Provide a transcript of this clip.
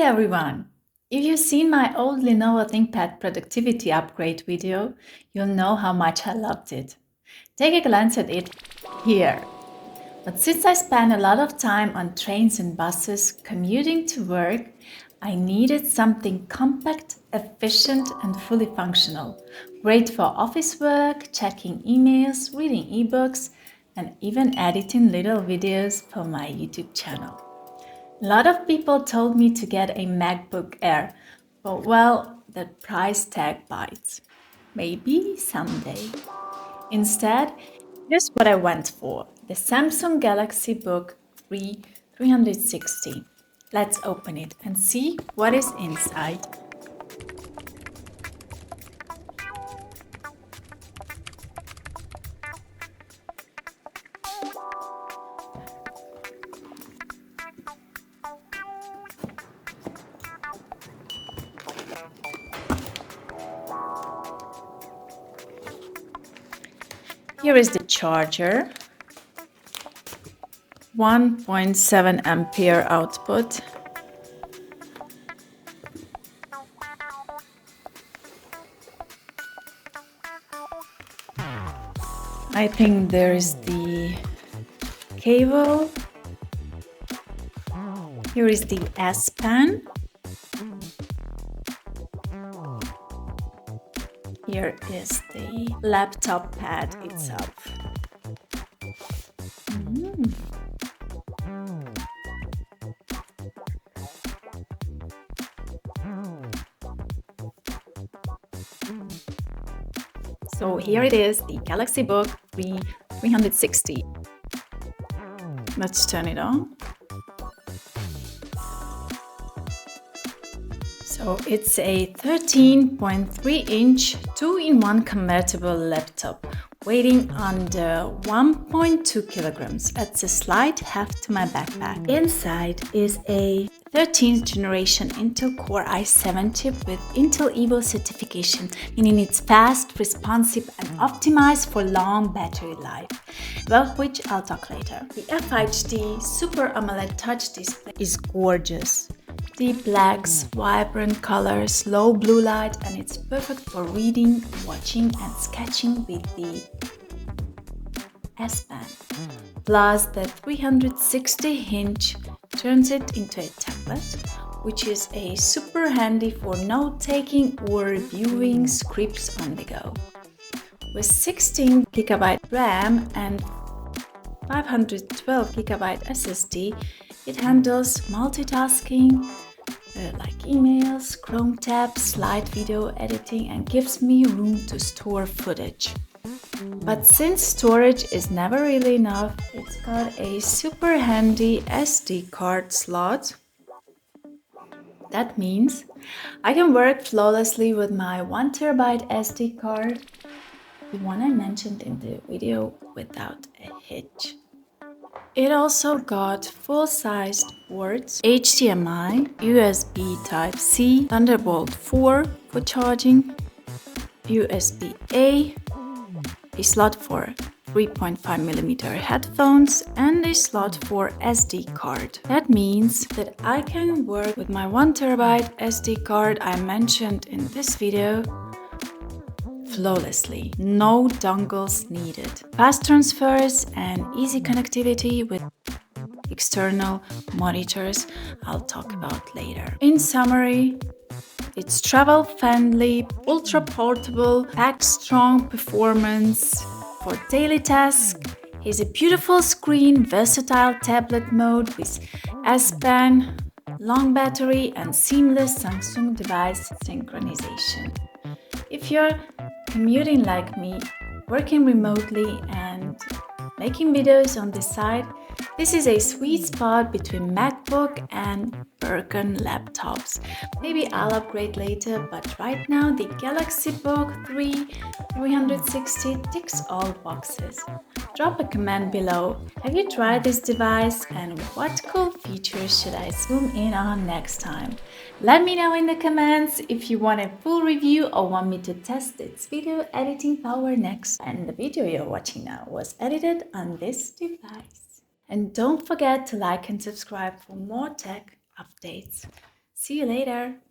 everyone! If you've seen my old Lenovo ThinkPad productivity upgrade video, you'll know how much I loved it. Take a glance at it here. But since I spend a lot of time on trains and buses commuting to work, I needed something compact, efficient and fully functional. Great for office work, checking emails, reading ebooks, and even editing little videos for my YouTube channel. A lot of people told me to get a MacBook Air, but well, that price tag bites. Maybe someday. Instead, here's what I went for: the Samsung Galaxy Book 3 360. Let's open it and see what is inside. Here is the charger, 1.7 ampere output, I think there is the cable, here is the S Pen, here is the laptop pad itself. So here it is, the Galaxy Book 3 360. Let's turn it on. So it's a 13.3-inch 2-in-1 convertible laptop, weighing under 1.2 kilograms. Adds a slight heft to my backpack. Inside is a 13th generation Intel Core i7 chip with Intel Evo certification, meaning it's fast, responsive and optimized for long battery life, about which I'll talk later. The FHD Super AMOLED touch display is gorgeous. Deep blacks, vibrant colors, low blue light, and it's perfect for reading, watching and sketching with the S Pen. Plus the 360 hinge turns it into a tablet, which is a super handy for note-taking or reviewing scripts on the go. With 16 GB RAM and 512 GB SSD, it handles multitasking like emails, Chrome tabs, slide video editing and gives me room to store footage. But since storage is never really enough, it's got a super handy SD card slot. That means I can work flawlessly with my 1TB SD card, the one I mentioned in the video, without a hitch. It also got full-sized ports, HDMI, USB Type-C, Thunderbolt 4 for charging, USB-A, a slot for 3.5mm headphones and a slot for SD card. That means that I can work with my 1TB SD card I mentioned in this video flawlessly. No dongles needed. Fast transfers and easy connectivity with external monitors I'll talk about later. In summary, it's travel-friendly, ultra-portable, packed strong performance for daily tasks. It's a beautiful screen, versatile tablet mode with S Pen, long battery and seamless Samsung device synchronization. If you're commuting like me, working remotely and making videos on the side, this is a sweet spot between MacBook and Birkin laptops. Maybe I'll upgrade later, but right now the Galaxy Book 3 360 ticks all boxes. Drop a comment below. Have you tried this device and what cool features should I zoom in on next time? Let me know in the comments if you want a full review or want me to test its video editing power next. And the video you're watching now was edited on this device. And don't forget to like and subscribe for more tech updates. See you later!